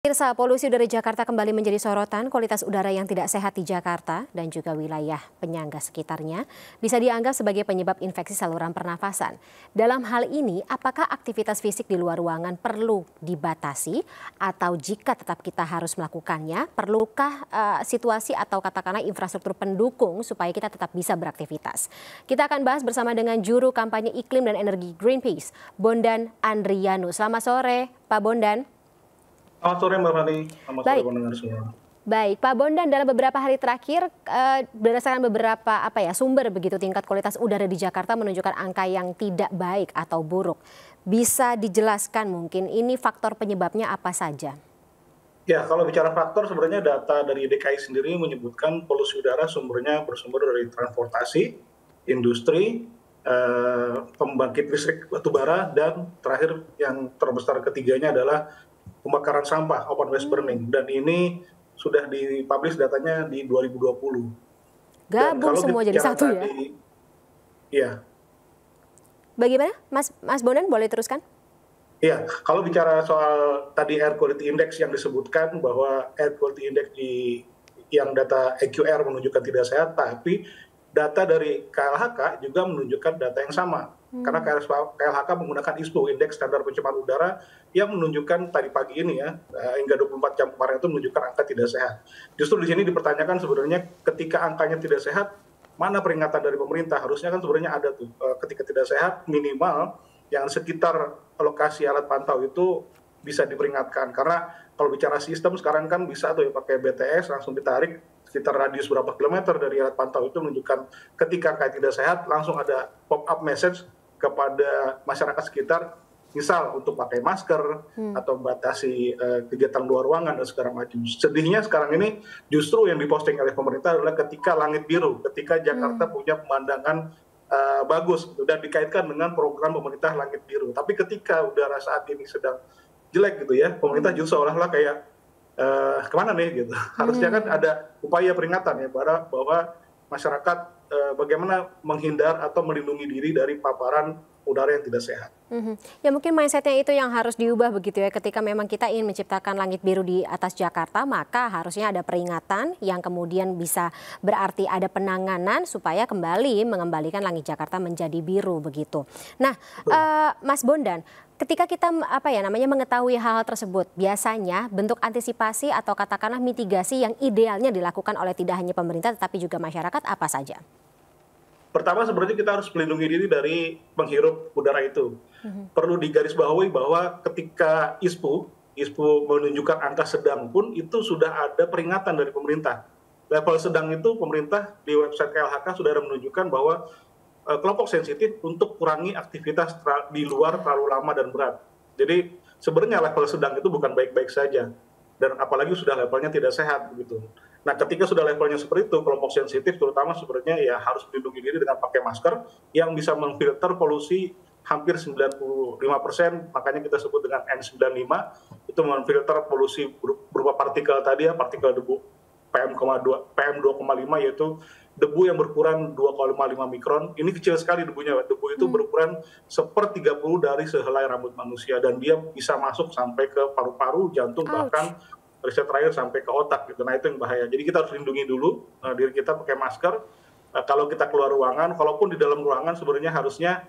Pemirsa, polusi udara Jakarta kembali menjadi sorotan. Kualitas udara yang tidak sehat di Jakarta dan juga wilayah penyangga sekitarnya bisa dianggap sebagai penyebab infeksi saluran pernafasan. Dalam hal ini, apakah aktivitas fisik di luar ruangan perlu dibatasi atau jika tetap kita harus melakukannya, perlukah situasi atau katakanlah infrastruktur pendukung supaya kita tetap bisa beraktivitas? Kita akan bahas bersama dengan juru kampanye iklim dan energi Greenpeace, Bondan Andrianus. Selamat sore, Pak Bondan. Selamat sore Mbak Fani, selamat sore pendengar semua. Baik, Pak Bondan, dalam beberapa hari terakhir berdasarkan beberapa sumber begitu tingkat kualitas udara di Jakarta menunjukkan angka yang tidak baik atau buruk. Bisa dijelaskan mungkin ini faktor penyebabnya apa saja? Ya, kalau bicara faktor sebenarnya data dari DKI sendiri menyebutkan polusi udara bersumber dari transportasi, industri, pembangkit listrik batubara, dan terakhir yang terbesar ketiganya adalah pembakaran sampah, open waste burning, dan ini sudah dipublish datanya di 2020. Gabung semua jadi satu ya? Iya. Bagaimana, Mas Bondan, boleh teruskan? Iya, kalau bicara soal tadi air quality index yang disebutkan bahwa air quality index yang data EQR menunjukkan tidak sehat, tapi data dari KLHK juga menunjukkan data yang sama. Karena KLHK menggunakan ISPO, Indeks Standar Pencemaran Udara, yang menunjukkan tadi pagi ini ya, hingga 24 jam kemarin itu menunjukkan angka tidak sehat. Justru di sini dipertanyakan sebenarnya ketika angkanya tidak sehat, mana peringatan dari pemerintah? Harusnya kan sebenarnya ada tuh, ketika tidak sehat minimal yang sekitar lokasi alat pantau itu bisa diperingatkan. Karena kalau bicara sistem sekarang kan bisa tuh ya pakai BTS langsung ditarik sekitar radius berapa kilometer dari alat pantau itu menunjukkan ketika angka tidak sehat langsung ada pop-up message kepada masyarakat sekitar, misal untuk pakai masker atau membatasi kegiatan luar ruangan dan segala macam. Sedihnya sekarang ini justru yang diposting oleh pemerintah adalah ketika langit biru, ketika Jakarta punya pemandangan bagus dan dikaitkan dengan program pemerintah langit biru. Tapi ketika udara saat ini sedang jelek gitu ya, pemerintah justru seolah-olah kayak kemana nih gitu. Harusnya kan ada upaya peringatan ya bahwa masyarakat bagaimana menghindar atau melindungi diri dari paparan udara yang tidak sehat. Ya mungkin mindsetnya itu yang harus diubah begitu ya, ketika memang kita ingin menciptakan langit biru di atas Jakarta, maka harusnya ada peringatan yang kemudian bisa berarti ada penanganan supaya kembali mengembalikan langit Jakarta menjadi biru begitu. Nah, Mas Bondan, ketika kita mengetahui hal-hal tersebut, biasanya bentuk antisipasi atau katakanlah mitigasi yang idealnya dilakukan oleh tidak hanya pemerintah tetapi juga masyarakat apa saja? Pertama sebenarnya kita harus melindungi diri dari menghirup udara itu. Perlu digarisbawahi bahwa ketika ISPO menunjukkan angka sedang pun itu sudah ada peringatan dari pemerintah. Level sedang itu pemerintah di website KLHK sudah ada menunjukkan bahwa kelompok sensitif untuk kurangi aktivitas di luar terlalu lama dan berat. Jadi sebenarnya level sedang itu bukan baik-baik saja, dan apalagi sudah levelnya tidak sehat begitu. Nah, ketika sudah levelnya seperti itu, kelompok sensitif terutama sebenarnya ya harus melindungi diri dengan pakai masker yang bisa memfilter polusi hampir 95%, makanya kita sebut dengan N95, itu memfilter polusi berupa partikel tadi ya, partikel debu PM2,5, yaitu debu yang berukuran 2,5 mikron. Ini kecil sekali debunya. Debu itu berukuran 1/30 dari sehelai rambut manusia, dan dia bisa masuk sampai ke paru-paru, jantung, bahkan riset terakhir sampai ke otak gitu. Nah, itu yang bahaya. Jadi kita harus lindungi dulu diri kita pakai masker. Kalau kita keluar ruangan, kalaupun di dalam ruangan sebenarnya harusnya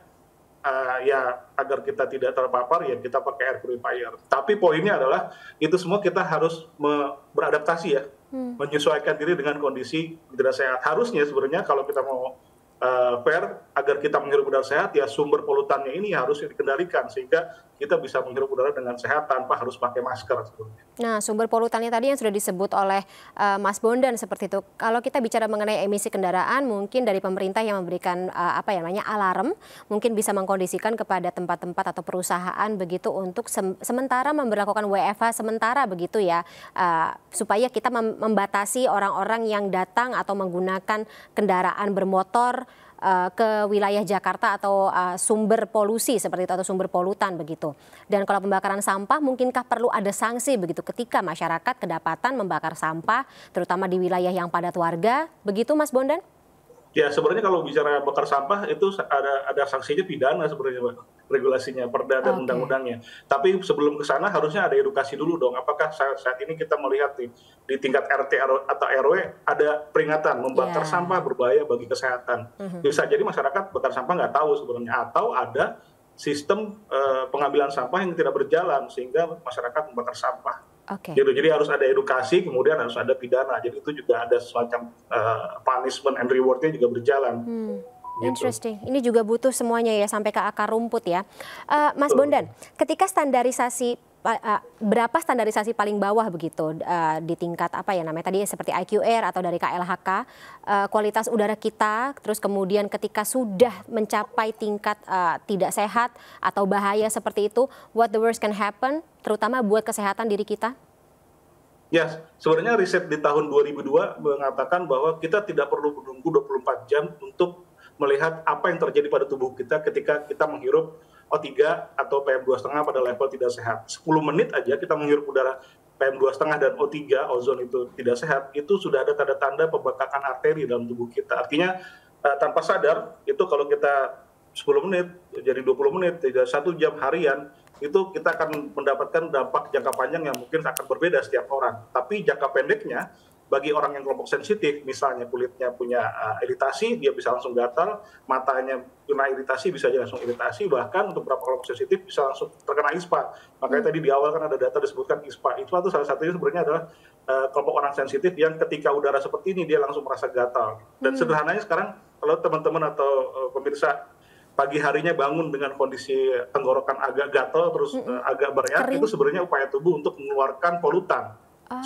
ya agar kita tidak terpapar ya kita pakai air purifier. Tapi poinnya adalah itu semua kita harus beradaptasi ya, menyesuaikan diri dengan kondisi tidak sehat. Harusnya sebenarnya kalau kita mau fair, agar kita menghirup udara sehat ya sumber polutannya ini harus dikendalikan sehingga kita bisa menghirup udara dengan sehat tanpa harus pakai masker. Nah, sumber polutannya tadi yang sudah disebut oleh Mas Bondan seperti itu. Kalau kita bicara mengenai emisi kendaraan, mungkin dari pemerintah yang memberikan alarm, mungkin bisa mengkondisikan kepada tempat-tempat atau perusahaan begitu untuk sementara memberlakukan WFH sementara begitu ya, supaya kita membatasi orang-orang yang datang atau menggunakan kendaraan bermotor ke wilayah Jakarta atau sumber polusi seperti itu atau sumber polutan begitu. Dan kalau pembakaran sampah mungkinkah perlu ada sanksi begitu ketika masyarakat kedapatan membakar sampah terutama di wilayah yang padat warga begitu, Mas Bondan? Ya sebenarnya kalau bicara bakar sampah itu ada sanksinya pidana sebenarnya, Mbak. regulasinya, perda dan undang-undangnya. Tapi sebelum ke sana harusnya ada edukasi dulu dong. Apakah saat ini kita melihat di tingkat RT atau RW ada peringatan membakar sampah berbahaya bagi kesehatan. Bisa jadi masyarakat bakar sampah nggak tahu sebenarnya, atau ada sistem pengambilan sampah yang tidak berjalan sehingga masyarakat membakar sampah. Gitu. Jadi harus ada edukasi, kemudian harus ada pidana. Jadi itu juga ada semacam punishment and reward-nya juga berjalan. Interesting. Ini juga butuh semuanya ya, sampai ke akar rumput ya. Mas Bondan, ketika standarisasi, berapa standarisasi paling bawah begitu di tingkat apa ya namanya tadi seperti IQR atau dari KLHK, kualitas udara kita, terus kemudian ketika sudah mencapai tingkat tidak sehat atau bahaya seperti itu, what the worst can happen, terutama buat kesehatan diri kita? Ya, sebenarnya riset di tahun 2002 mengatakan bahwa kita tidak perlu menunggu 24 jam untuk melihat apa yang terjadi pada tubuh kita ketika kita menghirup O3 atau PM2,5 pada level tidak sehat. 10 menit aja kita menghirup udara PM2,5 dan O3, ozon itu tidak sehat, itu sudah ada tanda-tanda pembengkakan arteri dalam tubuh kita. Artinya tanpa sadar, itu kalau kita 10 menit, jadi 20 menit, tidak 1 jam harian, itu kita akan mendapatkan dampak jangka panjang yang mungkin akan berbeda setiap orang. Tapi jangka pendeknya, bagi orang yang kelompok sensitif, misalnya kulitnya punya iritasi, dia bisa langsung gatal, matanya kena iritasi, bisa aja langsung iritasi, bahkan untuk beberapa kelompok sensitif bisa langsung terkena ISPA. Makanya tadi di awal kan ada data disebutkan ISPA. ISPA itu salah satunya sebenarnya adalah kelompok orang sensitif yang ketika udara seperti ini, dia langsung merasa gatal. Dan sederhananya sekarang, kalau teman-teman atau pemirsa pagi harinya bangun dengan kondisi tenggorokan agak gatal, terus agak berat, itu sebenarnya upaya tubuh untuk mengeluarkan polutan.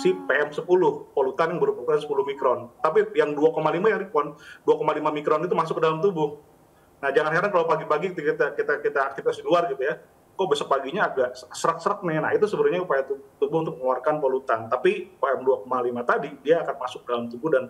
Si PM10, polutan yang berukuran 10 mikron. Tapi yang 2,5 ya, 2,5 mikron itu masuk ke dalam tubuh. Nah, jangan heran kalau pagi-pagi kita aktivitas di luar gitu ya, kok besok paginya agak serak-serak nih. Nah, itu sebenarnya upaya tubuh untuk mengeluarkan polutan. Tapi PM2,5 tadi, dia akan masuk ke dalam tubuh dan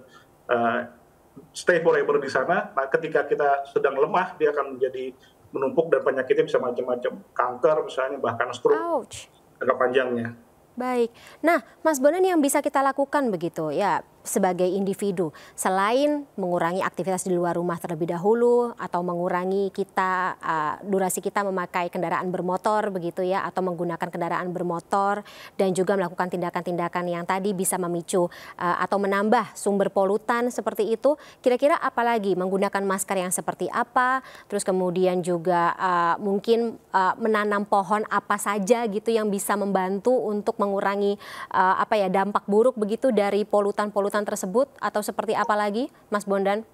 stay forever di sana. Nah, ketika kita sedang lemah, dia akan menjadi menumpuk dan penyakitnya bisa macam-macam. Kanker misalnya, bahkan stroke jangka panjangnya. Baik. Nah, Mas Bondan, yang bisa kita lakukan begitu ya sebagai individu, selain mengurangi aktivitas di luar rumah terlebih dahulu atau mengurangi durasi kita memakai kendaraan bermotor begitu ya, atau menggunakan kendaraan bermotor, dan juga melakukan tindakan-tindakan yang tadi bisa memicu atau menambah sumber polutan seperti itu, kira-kira apalagi menggunakan masker yang seperti apa, terus kemudian juga mungkin menanam pohon apa saja gitu yang bisa membantu untuk mengurangi dampak buruk begitu dari polutan tersebut, atau seperti apa lagi, Mas Bondan?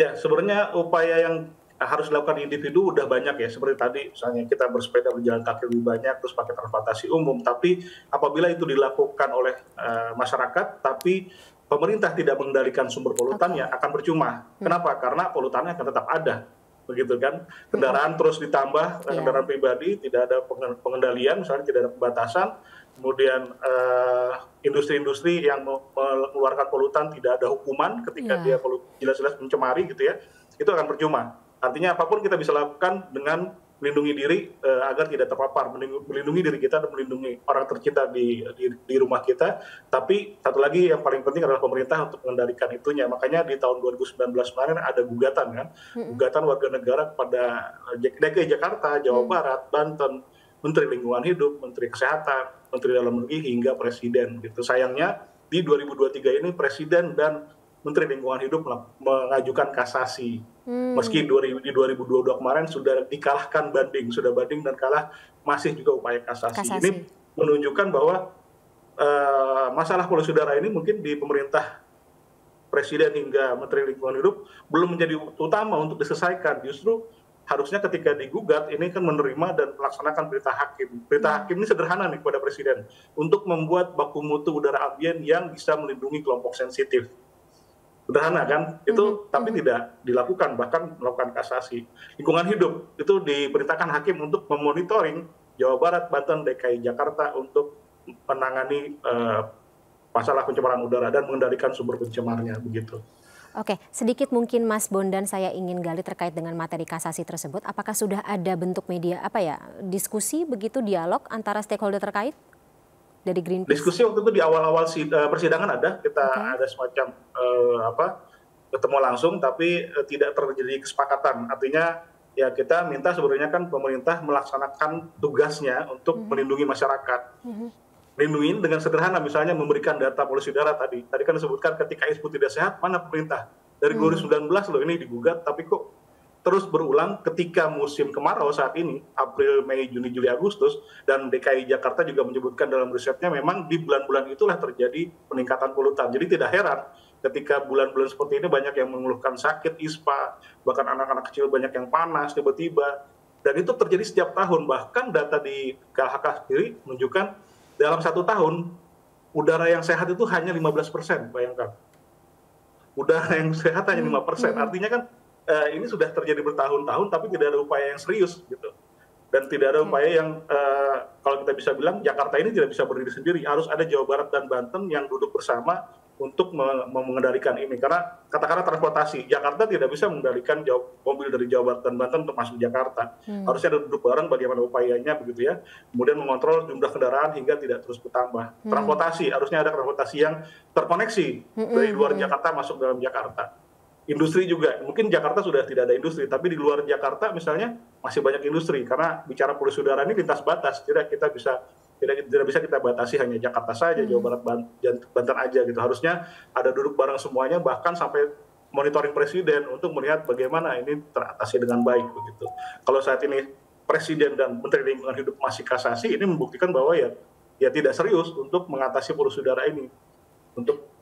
Ya, sebenarnya upaya yang harus dilakukan individu udah banyak ya, seperti tadi misalnya kita bersepeda, berjalan kaki lebih banyak, terus pakai transportasi umum. Tapi apabila itu dilakukan oleh masyarakat, tapi pemerintah tidak mengendalikan sumber polutannya, akan percuma. Kenapa? Karena polutannya akan tetap ada, begitu kan? Kendaraan terus ditambah, kendaraan pribadi, tidak ada pengendalian, misalnya tidak ada pembatasan. Kemudian industri-industri yang mengeluarkan polutan tidak ada hukuman ketika dia jelas-jelas mencemari gitu ya, itu akan percuma. Artinya apapun kita bisa lakukan dengan melindungi diri agar tidak terpapar, melindungi diri kita dan melindungi orang tercinta di rumah kita. Tapi satu lagi yang paling penting adalah pemerintah untuk mengendalikan itunya. Makanya di tahun 2019 kemarin ada gugatan kan, gugatan warga negara kepada DKI Jakarta, Jawa Barat, Banten, Menteri Lingkungan Hidup, Menteri Kesehatan, Menteri Dalam Negeri hingga Presiden. Gitu. Sayangnya di 2023 ini Presiden dan Menteri Lingkungan Hidup mengajukan kasasi. Meski di 2022 kemarin sudah dikalahkan sudah banding dan kalah, masih juga upaya kasasi. Ini menunjukkan bahwa masalah polusi udara ini mungkin di pemerintah Presiden hingga Menteri Lingkungan Hidup belum menjadi utama untuk diselesaikan. Justru harusnya ketika digugat ini kan menerima dan melaksanakan perintah hakim. Perintah hakim ini sederhana nih kepada Presiden untuk membuat baku mutu udara ambien yang bisa melindungi kelompok sensitif. Sederhana kan? Itu tapi tidak dilakukan, bahkan melakukan kasasi. Lingkungan hidup itu diperintahkan hakim untuk memonitoring Jawa Barat, Banten, DKI Jakarta untuk menangani masalah pencemaran udara dan mengendalikan sumber pencemarnya begitu. Oke, sedikit mungkin Mas Bondan saya ingin gali terkait dengan materi kasasi tersebut. Apakah sudah ada bentuk media diskusi begitu, dialog antara stakeholder terkait dari Greenpeace? Diskusi waktu itu di awal-awal persidangan ada, ada semacam ketemu langsung, tapi tidak terjadi kesepakatan. Artinya ya kita minta sebenarnya kan pemerintah melaksanakan tugasnya untuk melindungi masyarakat. Lindungin dengan sederhana, misalnya memberikan data polusi udara tadi. Tadi kan disebutkan ketika ISPU tidak sehat, mana pemerintah? Dari 2019 loh ini digugat, tapi kok terus berulang ketika musim kemarau saat ini, April, Mei, Juni, Juli, Agustus, dan DKI Jakarta juga menyebutkan dalam risetnya memang di bulan-bulan itulah terjadi peningkatan polutan. Jadi tidak heran ketika bulan-bulan seperti ini banyak yang mengeluhkan sakit, ISPA, bahkan anak-anak kecil banyak yang panas tiba-tiba. Dan itu terjadi setiap tahun, bahkan data di KLHK sendiri menunjukkan dalam 1 tahun, udara yang sehat itu hanya 15%, bayangkan. Udara yang sehat hanya 5%, artinya kan ini sudah terjadi bertahun-tahun, tapi tidak ada upaya yang serius, gitu. Dan tidak ada upaya yang, kalau kita bisa bilang, Jakarta ini tidak bisa berdiri sendiri, harus ada Jawa Barat dan Banten yang duduk bersama untuk mengendalikan ini. Karena katakanlah transportasi, Jakarta tidak bisa mengendalikan mobil dari Jawa Barat dan Banten untuk masuk Jakarta. Harusnya ada duduk bareng bagaimana upayanya begitu ya. Kemudian mengontrol jumlah kendaraan hingga tidak terus bertambah. Transportasi, harusnya ada transportasi yang terkoneksi dari luar Jakarta masuk dalam Jakarta. Industri juga, mungkin Jakarta sudah tidak ada industri, tapi di luar Jakarta misalnya masih banyak industri. Karena bicara polusi udara ini lintas batas, tidak bisa kita batasi hanya Jakarta saja, Jawa Barat, Banten aja gitu. Harusnya ada duduk bareng semuanya, bahkan sampai monitoring presiden untuk melihat bagaimana ini teratasi dengan baik begitu. Kalau saat ini presiden dan menteri lingkungan hidup masih kasasi, ini membuktikan bahwa ya tidak serius untuk mengatasi polusi udara ini.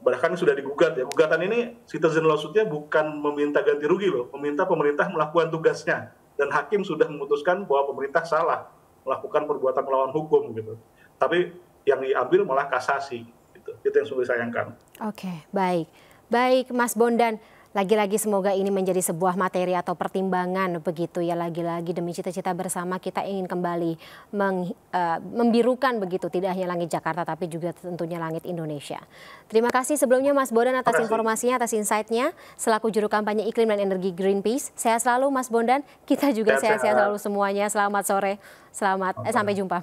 Bahkan sudah digugat ya. Gugatan ini citizen lawsuit-nya bukan meminta ganti rugi loh, meminta pemerintah melakukan tugasnya, dan hakim sudah memutuskan bahwa pemerintah salah melakukan perbuatan melawan hukum gitu. Tapi yang diambil malah kasasi gitu. Itu yang sudah disayangkan. Oke, baik Mas Bondan. Lagi-lagi semoga ini menjadi sebuah materi atau pertimbangan begitu ya, lagi-lagi demi cita-cita bersama kita ingin kembali membirukan begitu tidak hanya langit Jakarta tapi juga tentunya langit Indonesia. Terima kasih sebelumnya Mas Bondan atas informasinya, atas insight-nya selaku juru kampanye iklim dan energi Greenpeace. Sehat selalu Mas Bondan, kita juga sehat-sehat selalu semuanya. Selamat sore, sampai jumpa.